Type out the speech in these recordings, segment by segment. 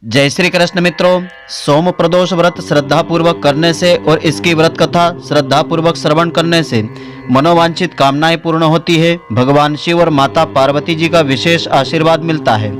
जय श्री कृष्ण मित्रों, सोम प्रदोष व्रत श्रद्धा पूर्वक करने से और इसकी व्रत कथा श्रद्धा पूर्वक श्रवण करने से मनोवांछित कामनाएं पूर्ण होती है। भगवान शिव और माता पार्वती जी का विशेष आशीर्वाद मिलता है।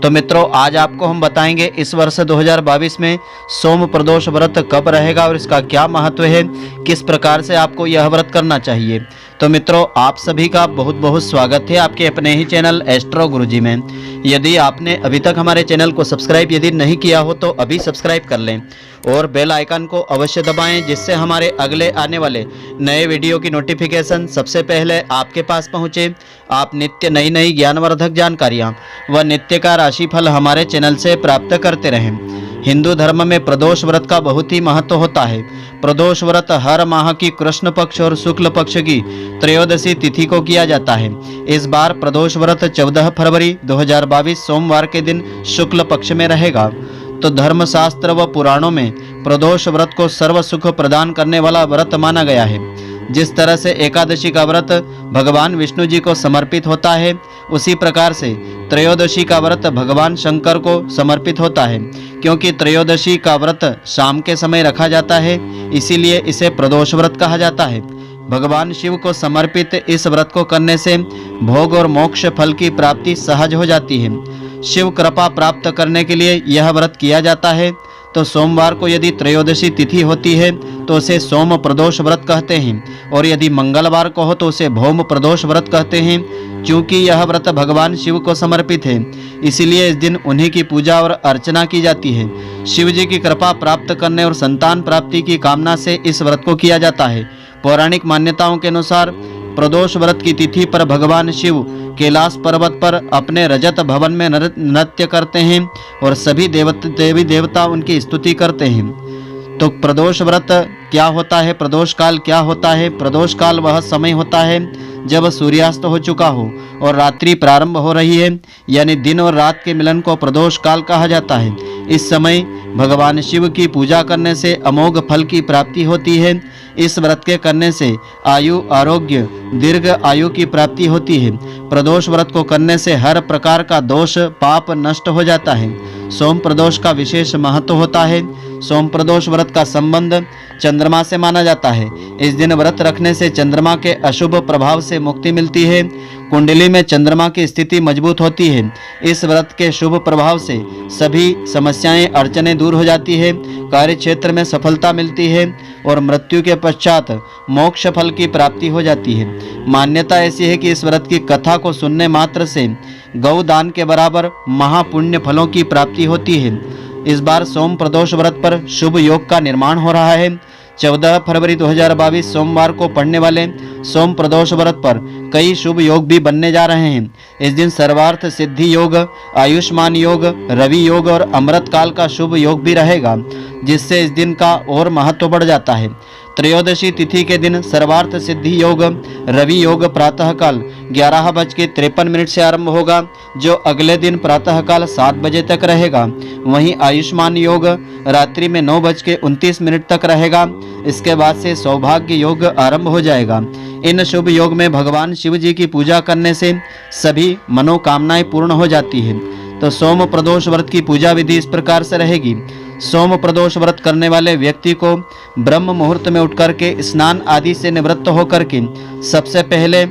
तो मित्रों, आज आपको हम बताएंगे इस वर्ष 2022 में सोम प्रदोष व्रत कब रहेगा और इसका क्या महत्व है, किस प्रकार से आपको यह व्रत करना चाहिए। तो मित्रों, आप सभी का बहुत बहुत स्वागत है आपके अपने ही चैनल एस्ट्रो गुरुजी में। यदि आपने अभी तक हमारे चैनल को सब्सक्राइब यदि नहीं किया हो तो अभी सब्सक्राइब कर लें और बेल आइकन को अवश्य दबाएं, जिससे हमारे अगले आने वाले नए वीडियो की नोटिफिकेशन सबसे पहले आपके पास पहुंचे। आप नित्य नई नई ज्ञानवर्धक जानकारियां व नित्य का राशिफल हमारे चैनल से प्राप्त करते रहें। हिंदू धर्म में प्रदोष व्रत का बहुत ही महत्व होता है। प्रदोष व्रत हर माह की कृष्ण पक्ष और शुक्ल पक्ष की त्रयोदशी तिथि को किया जाता है। इस बार प्रदोष व्रत 14 फरवरी 2022 सोमवार के दिन शुक्ल पक्ष में रहेगा। तो धर्मशास्त्र व पुराणों में प्रदोष व्रत को सर्व सुख प्रदान करने वाला व्रत माना गया है। जिस तरह से एकादशी का व्रत भगवान विष्णु जी को समर्पित होता है, उसी प्रकार से त्रयोदशी का व्रत भगवान शंकर को समर्पित होता है। क्योंकि त्रयोदशी का व्रत शाम के समय रखा जाता है, इसीलिए इसे प्रदोष व्रत कहा जाता है। भगवान शिव को समर्पित इस व्रत को करने से भोग और मोक्ष फल की प्राप्ति सहज हो जाती है। शिव कृपा प्राप्त करने के लिए यह व्रत किया जाता है। तो सोमवार को यदि त्रयोदशी तिथि होती है तो उसे सोम प्रदोष व्रत कहते हैं, और यदि मंगलवार को हो तो उसे भौम प्रदोष व्रत कहते हैं। क्योंकि यह व्रत भगवान शिव को समर्पित है, इसीलिए इस दिन उन्हीं की पूजा और अर्चना की जाती है। शिव जी की कृपा प्राप्त करने और संतान प्राप्ति की कामना से इस व्रत को किया जाता है। पौराणिक मान्यताओं के अनुसार प्रदोष व्रत की तिथि पर भगवान शिव कैलाश पर्वत पर अपने रजत भवन में नृत्य करते हैं और सभी देवी देवता उनकी स्तुति करते हैं। तो प्रदोष व्रत क्या होता है, प्रदोष काल क्या होता है? प्रदोष काल वह समय होता है जब सूर्यास्त हो चुका हो और रात्रि प्रारंभ हो रही है, यानी दिन और रात के मिलन को प्रदोष काल कहा जाता है। इस समय भगवान शिव की पूजा करने से अमोघ फल की प्राप्ति होती है। इस व्रत के करने से आयु, आरोग्य, दीर्घ आयु की प्राप्ति होती है। प्रदोष व्रत को करने से हर प्रकार का दोष पाप नष्ट हो जाता है। सोम प्रदोष का विशेष महत्व होता है। सोम प्रदोष व्रत का संबंध चंद्रमा से माना जाता है। इस दिन व्रत रखने से चंद्रमा के अशुभ प्रभाव से मुक्ति मिलती है। कुंडली में चंद्रमा की स्थिति मजबूत होती है। इस व्रत के शुभ प्रभाव से सभी समस्याएं, अड़चनें दूर हो जाती है। कार्य क्षेत्र में सफलता मिलती है और मृत्यु के पश्चात मोक्ष फल की प्राप्ति हो जाती है। मान्यता ऐसी है कि इस व्रत की कथा को सुनने मात्र से गौदान के बराबर महापुण्य फलों की प्राप्ति होती है। इस बार सोम प्रदोष व्रत पर शुभ योग का निर्माण हो रहा है। 14 फरवरी 2022 सोमवार को पड़ने वाले सोम प्रदोष व्रत पर कई शुभ योग भी बनने जा रहे हैं। इस दिन सर्वार्थ सिद्धि योग, आयुष्मान योग, रवि योग और अमृत काल का शुभ योग भी रहेगा, जिससे इस दिन का और महत्व बढ़ जाता है। त्रयोदशी तिथि के दिन सर्वार्थ सिद्धि योग, रवि योग प्रातःकाल 11:53 से आरंभ होगा, जो अगले दिन प्रातःकाल 7 बजे तक रहेगा। वहीं आयुष्मान योग रात्रि में 9:29 तक रहेगा। इसके बाद से सौभाग्य योग आरंभ हो जाएगा। इन शुभ योग में भगवान शिव जी की पूजा करने से सभी मनोकामनाएं पूर्ण हो जाती है। तो सोम प्रदोष व्रत की पूजा विधि इस प्रकार से रहेगी। सोम प्रदोष व्रत करने वाले व्यक्ति को ब्रह्म मुहूर्त में उठ करके स्नान आदि से निवृत्त होकर के सबसे पहले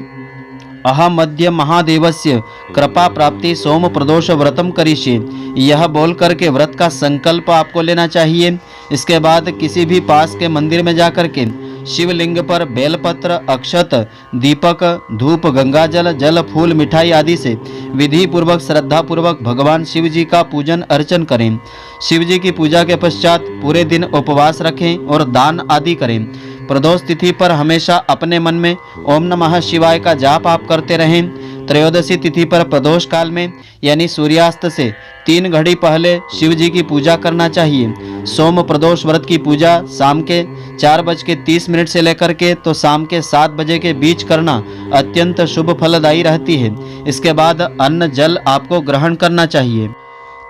अहम मध्य महादेवस्य कृपा प्राप्ति सोम प्रदोष व्रतम करिष्ये, यह बोल करके व्रत का संकल्प आपको लेना चाहिए। इसके बाद किसी भी पास के मंदिर में जाकर के शिवलिंग पर बेलपत्र, अक्षत, दीपक, धूप, गंगाजल, जल, फूल, मिठाई आदि से विधि पूर्वक श्रद्धा पूर्वक भगवान शिव जी का पूजन अर्चन करें। शिव जी की पूजा के पश्चात पूरे दिन उपवास रखें और दान आदि करें। प्रदोष तिथि पर हमेशा अपने मन में ओम नमः शिवाय का जाप आप करते रहें। त्रयोदशी तिथि पर प्रदोष काल में यानी सूर्यास्त से 3 घड़ी पहले शिव जी की पूजा करना चाहिए। सोम प्रदोष व्रत की पूजा शाम के 4:30 से लेकर के तो शाम के 7 बजे के बीच करना अत्यंत शुभ फलदायी रहती है। इसके बाद अन्न जल आपको ग्रहण करना चाहिए।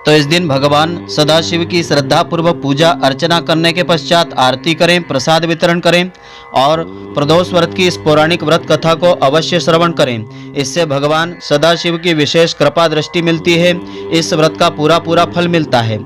तो इस दिन भगवान सदाशिव की श्रद्धा पूर्वक पूजा अर्चना करने के पश्चात आरती करें, प्रसाद वितरण करें और प्रदोष व्रत की इस पौराणिक व्रत कथा को अवश्य श्रवण करें। इससे भगवान सदाशिव की विशेष कृपा दृष्टि मिलती है। इस व्रत का पूरा फल मिलता है।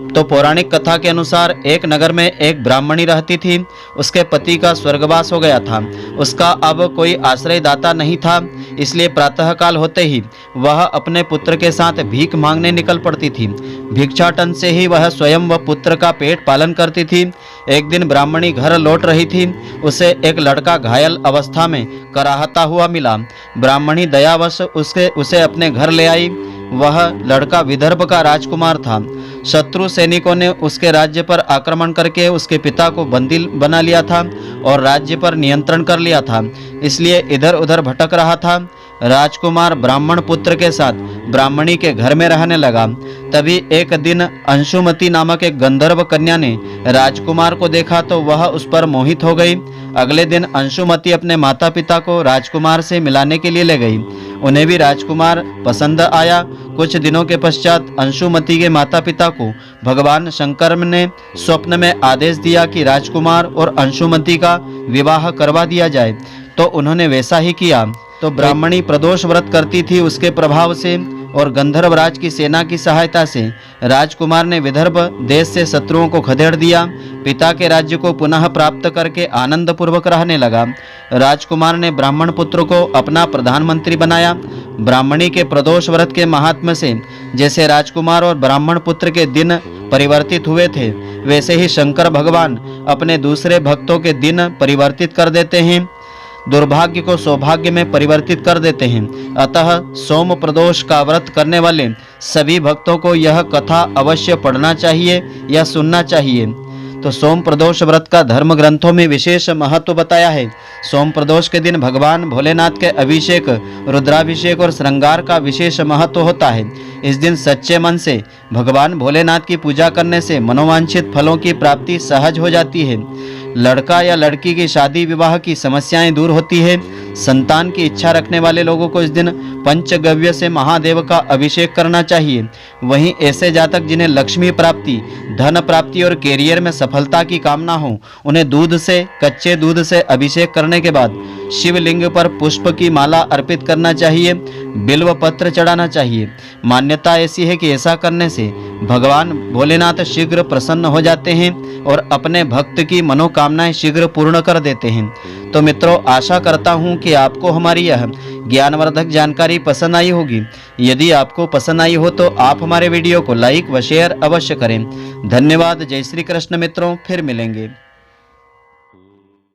तो पौराणिक कथा के अनुसार एक नगर में एक ब्राह्मणी रहती थी। उसके पति का स्वर्गवास हो गया था। उसका अब कोई आश्रयदाता नहीं था, इसलिए प्रातःकाल होते ही वह अपने पुत्र के साथ भीख मांगने निकल पड़ती थी। भिक्षाटन से ही वह स्वयं व पुत्र का पेट पालन करती थी। एक दिन ब्राह्मणी घर लौट रही थी। उसे एक लड़का घायल अवस्था में कराहता हुआ मिला। ब्राह्मणी दयावश उसे अपने घर ले आई। वह लड़का विदर्भ का राजकुमार था। शत्रु सैनिकों ने उसके राज्य पर आक्रमण करके उसके पिता को बंदी बना लिया था और राज्य पर नियंत्रण कर लिया था, इसलिए इधर उधर भटक रहा था। राजकुमार ब्राह्मण पुत्र के साथ ब्राह्मणी के घर में रहने लगा। तभी एक दिन अंशुमती नामक एक गंधर्व कन्या ने राजकुमार को देखा तो वह उस पर मोहित हो गई। अगले दिन अंशुमती अपने माता पिता को राजकुमार से मिलाने के लिए ले गई। उन्हें भी राजकुमार पसंद आया। कुछ दिनों के पश्चात अंशुमती के माता पिता को भगवान शंकर ने स्वप्न में आदेश दिया कि राजकुमार और अंशुमती का विवाह करवा दिया जाए, तो उन्होंने वैसा ही किया। तो ब्राह्मणी प्रदोष व्रत करती थी। उसके प्रभाव से और गंधर्वराज की सेना की सहायता से राजकुमार ने विदर्भ देश से शत्रुओं को खदेड़ दिया। पिता के राज्य को पुनः प्राप्त करके आनंद पूर्वक रहने लगा। राजकुमार ने ब्राह्मण पुत्र को अपना प्रधानमंत्री बनाया। ब्राह्मणी के प्रदोष व्रत के महात्म्य से जैसे राजकुमार और ब्राह्मण पुत्र के दिन परिवर्तित हुए थे, वैसे ही शंकर भगवान अपने दूसरे भक्तों के दिन परिवर्तित कर देते हैं, दुर्भाग्य को सौभाग्य में परिवर्तित कर देते हैं। अतः सोम प्रदोष का व्रत करने वाले सभी भक्तों को यह कथा अवश्य पढ़ना चाहिए या सुनना चाहिए। तो सोम प्रदोष व्रत का धर्म ग्रंथों में विशेष महत्व बताया है। सोम प्रदोष के दिन भगवान भोलेनाथ के अभिषेक, रुद्राभिषेक और श्रृंगार का विशेष महत्व होता है। इस दिन सच्चे मन से भगवान भोलेनाथ की पूजा करने से मनोवांछित फलों की प्राप्ति सहज हो जाती है। लड़का या लड़की की शादी विवाह की समस्याएं दूर होती है। संतान की इच्छा रखने वाले लोगों को इस दिन पंचगव्य से महादेव का अभिषेक करना चाहिए। वहीं ऐसे जातक जिन्हें लक्ष्मी प्राप्ति, धन प्राप्ति और कैरियर में सफलता की कामना हो, उन्हें कच्चे दूध से अभिषेक करने के बाद शिवलिंग पर पुष्प की माला अर्पित करना चाहिए, बिल्व पत्र चढ़ाना चाहिए। मान्यता ऐसी है कि ऐसा करने से भगवान भोलेनाथ शीघ्र प्रसन्न हो जाते हैं और अपने भक्त की मनोकामनाएं शीघ्र पूर्ण कर देते हैं। तो मित्रों, आशा करता हूं कि आपको हमारी यह ज्ञानवर्धक जानकारी पसंद आई होगी। यदि आपको पसंद आई हो तो आप हमारे वीडियो को लाइक व शेयर अवश्य करें। धन्यवाद। जय श्री कृष्ण मित्रों, फिर मिलेंगे।